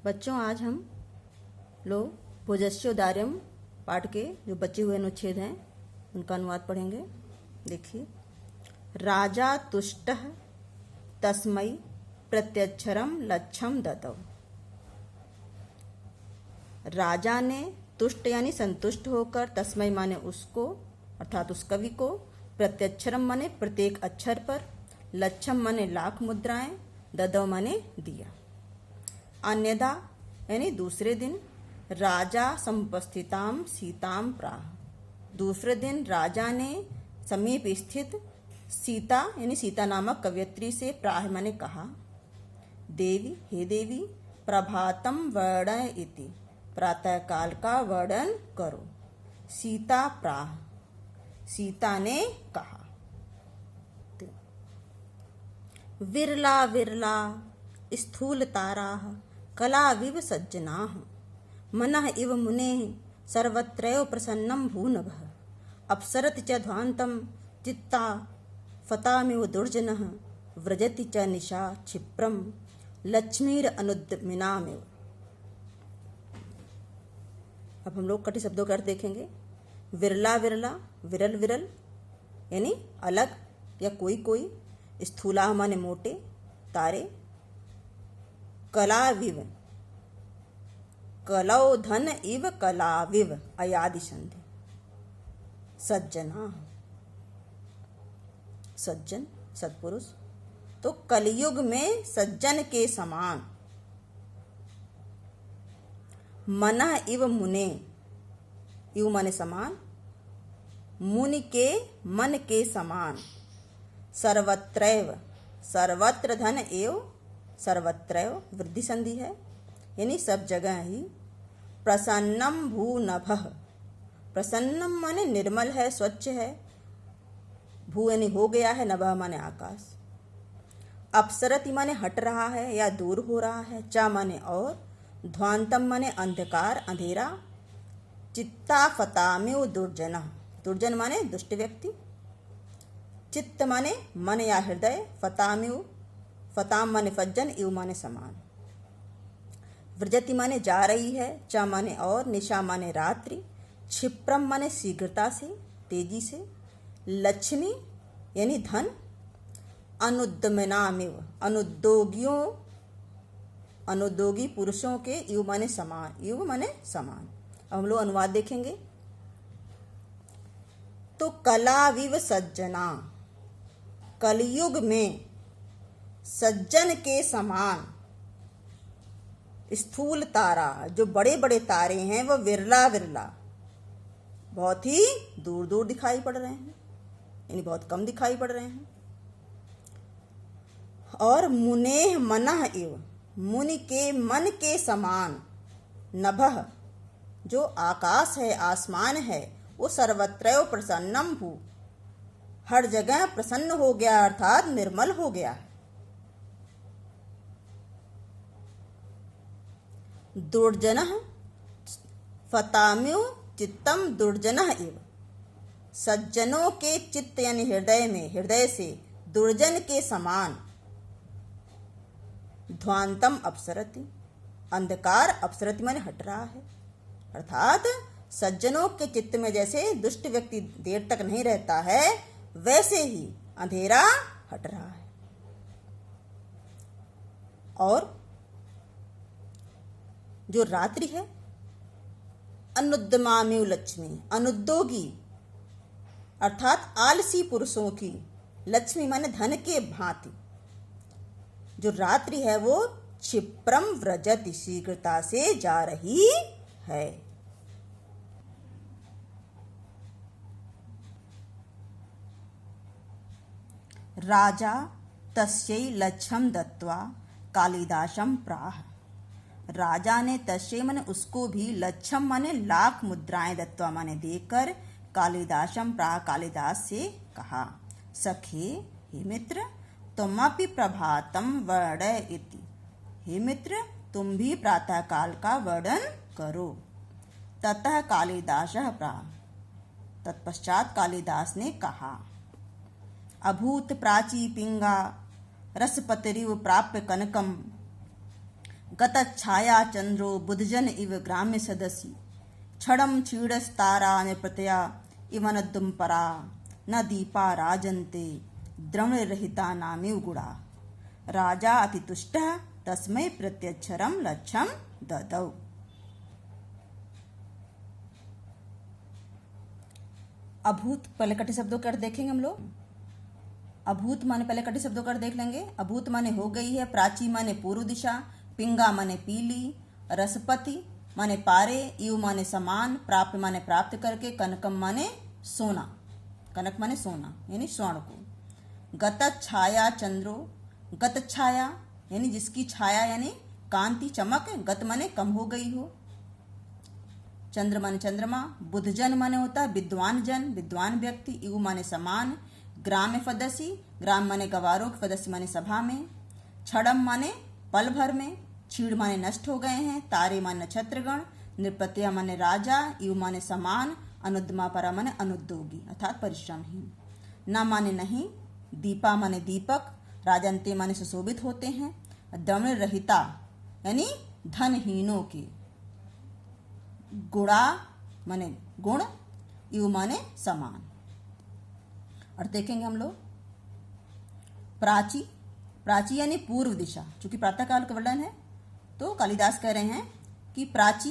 बच्चों, आज हम लोग भुजस्योदार्यम पाठ के जो बचे हुए अनुच्छेद हैं उनका अनुवाद पढ़ेंगे। देखिए, राजा तुष्टः तस्मै प्रत्यक्षरम लच्छम दतौ। राजा ने तुष्ट यानी संतुष्ट होकर, तस्मै माने उसको अर्थात उस कवि को, प्रत्यक्षरम माने प्रत्येक अक्षर पर, लच्छम माने लाख मुद्राएं, ददौ माने दिया। अन्यदा यानी दूसरे दिन, राजा समुपस्थिताम सीताम प्राह। दूसरे दिन राजा ने समीप स्थित सीता यानी सीता नामक कवयित्री से प्राह माने कहा, देवी हे देवी, प्रभातम वर्णय इति, प्रातः काल का वर्णन करो। सीता प्राह, सीता ने कहा। विरला विरला स्थूल ताराः कलाविव सज्जनाः, मनः इव मुनेः सर्वत्रैव प्रसन्नं भूनभः, अप्सरति च ध्वान्तं चित्ता फतामिव दुर्जनः, व्रजति च निशा क्षिप्रं लक्ष्मीर अनुद्यमिनामिव। अब हम लोग कटी शब्दों का अर्थ देखेंगे। विरला विरला, विरल विरल यानी अलग या कोई कोई, स्थूला माने मोटे तारे, कलाविव कलौ धन इव कलाविव अयादि संधि, सज्जना सज्जन सत्पुरुष, तो कलयुग में सज्जन के समान। मनः इव मुने, इव माने समान, मुनि के मन के समान, सर्वत्रैव सर्वत्र धन एव, सर्वत्रैव वृद्धि संधि है यानी सब जगह ही, प्रसन्नम भूनभः, प्रसन्नम माने निर्मल है, स्वच्छ है, भू यानी हो गया है, नभः माने आकाश, अपसरति माने हट रहा है या दूर हो रहा है, चा माने और, ध्वांतम माने अंधकार अंधेरा, चित्ता फतामिव दुर्जना, दुर्जन माने दुष्ट व्यक्ति, चित्त माने मन या हृदय, फतामिव फताम माने फज्जन, इव माने समान, व्रजति माने जा रही है, च माने और, निशा माने रात्रि, क्षिप्रम माने शीघ्रता से तेजी से, लक्ष्मी यानी धन, अनुद्यमनामिव अनुद्योगियों अनुद्योगी पुरुषों के, इव माने समान, इव माने समान। अब हम लोग अनुवाद देखेंगे। तो कलाविव सज्जना, कलयुग में सज्जन के समान, स्थूल तारा जो बड़े बड़े तारे हैं वह विरला विरला बहुत ही दूर दूर दिखाई पड़ रहे हैं यानी बहुत कम दिखाई पड़ रहे हैं। और मुनेह मनः इव, मुनि के मन के समान, नभः जो आकाश है आसमान है, वो सर्वत्रैव प्रसन्नम भू, हर जगह प्रसन्न हो गया अर्थात निर्मल हो गया है। दुर्जनः फतामिव चित्तम दुर्जनः इव, सज्जनों के चित्त यानी हृदय में, हृदय से दुर्जन के समान, ध्वांतम अपसरति, अंधकार अपसरति माने हट रहा है, अर्थात सज्जनों के चित्त में जैसे दुष्ट व्यक्ति देर तक नहीं रहता है, वैसे ही अंधेरा हट रहा है। और जो रात्रि है, अनुद्यमामिव लक्ष्मी, अनुद्योगी अर्थात आलसी पुरुषों की, लक्ष्मी माने धन के भांति, जो रात्रि है वो क्षिप्रम व्रजति शीघ्रता से जा रही है। राजा तस्यै लच्छम दत्वा कालिदासम प्राह, राजा ने तस्यै माने उसको भी, लच्छम माने लाख मुद्राएं, दत्वा माने देकर, कालिदासम प्राह कालिदास से कहा, सखे हे मित्र, तुमपि प्रभातम वर्णय इति, हे मित्र तुम भी प्रातः काल का वर्णन करो। ततः कालिदासः प्राह, तत्पश्चात कालिदास ने कहा, अभूत प्राची पिंगा रसपतरिव प्राप्य कनकम, गतच्छाया चंद्रो बुधजन इव ग्राम्य सदसी क्षणम क्षीणस्तारा प्रतया इवनद्दुम परा न दीपा राजन्ते द्रवणरहिता नामिव गुणा राजा अतितुष्टः तस्मै प्रत्यक्षरम लक्ष्यम ददौ। अभूत पहले कटे शब्दों का अर्थ देखेंगे हम लोग। अभूत माने पहले कटे शब्दों का अर्थ देख लेंगे। अभूत माने हो गई है, प्राची माने पूर्व दिशा, पिंगा माने पीली, रसपति माने पारे, इव माने समान, प्राप्त माने प्राप्त करके, कनकम माने सोना, कनक माने सोना यानी स्वर्ण को। गत छाया चंद्रो, गत छाया यानी जिसकी छाया यानी कांति चमक, गत माने कम हो गई हो, चंद्र माने चंद्रमा, बुधजन माने होता है विद्वान जन, विद्वान व्यक्ति, इव माने समान, ग्राम फदसी, ग्राम माने गवारों, फदसी माने सभा में, छड़म माने पल भर में, छीड़ माने नष्ट हो गए हैं, तारे माने नक्षत्रगण, नृपत्या माने राजा, इव माने समान, अनुद्मा परा माने अनुद्योगी अर्थात परिश्रमहीन, न माने नहीं, दीपा माने दीपक, राजंते माने सुशोभित होते हैं, दमन रहिता यानी धनहीनों के, गुणा माने गुण, इव माने समान। और देखेंगे हम लोग प्राची, प्राची यानी पूर्व दिशा, चूंकि प्रातःकाल का वर्णन है तो कालिदास कह रहे हैं कि प्राची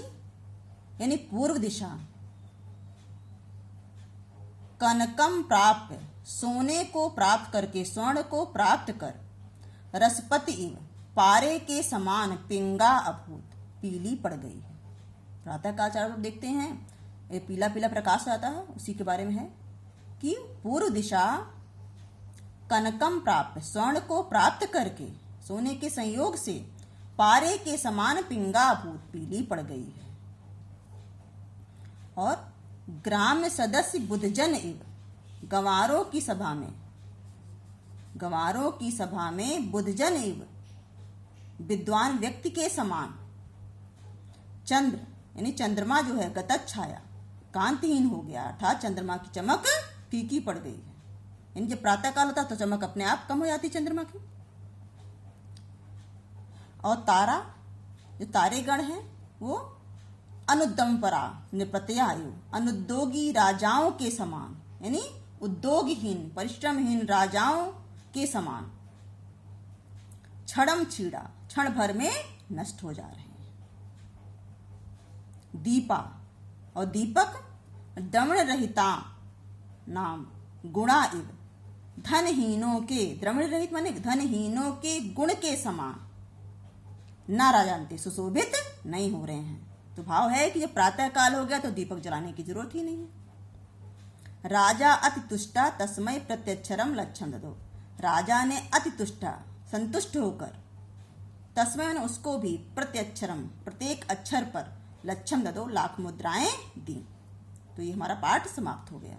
यानी पूर्व दिशा, कनकम प्राप्त सोने को प्राप्त करके, स्वर्ण को प्राप्त कर, रसपति इव पारे के समान, पिंगा अभूत पीली पड़ गई है। प्रातःकाल चारों तरफ देखते हैं ये पीला पीला प्रकाश आता है, उसी के बारे में है कि पूर्व दिशा कनकम प्राप्त स्वर्ण को प्राप्त करके, सोने के संयोग से पारे के समान पिंगा भूत पीली पड़ गई है। और ग्राम सदस्य बुधजन इव गंवारों की सभा में, गंवारों की सभा में बुधजन इव विद्वान व्यक्ति के समान, चंद्र यानी चंद्रमा जो है गतत छाया कांतिहीन हो गया, अर्थात चंद्रमा की चमक फीकी पड़ गई है। यानी जब प्रातःकाल होता तो चमक अपने आप कम हो जाती चंद्रमा की। और तारा जो तारेगण है वो अनुद्दम परा निपत्यायु अनुद्योगी राजाओं के समान, यानी उद्योगहीन परिश्रमहीन राजाओं के समान, क्षणम छीड़ा क्षण भर में नष्ट हो जा रहे हैं। दीपा और दीपक द्रवण रहिता नाम, गुणा इव धनहीनों के, द्रवण रहित माने धनहीनों के गुण के समान, ना राजांते सुशोभित नहीं हो रहे हैं। तो भाव है कि जब प्रातः काल हो गया तो दीपक जलाने की जरूरत ही नहीं है। राजा अति तुष्टा तस्मय प्रत्यक्षरम लक्षण दो, राजा ने अति तुष्टा संतुष्ट होकर, तस्मय ने उसको भी प्रत्यक्षरम प्रत्येक अक्षर पर लक्षण दो लाख मुद्राएं दी। तो ये हमारा पाठ समाप्त हो गया।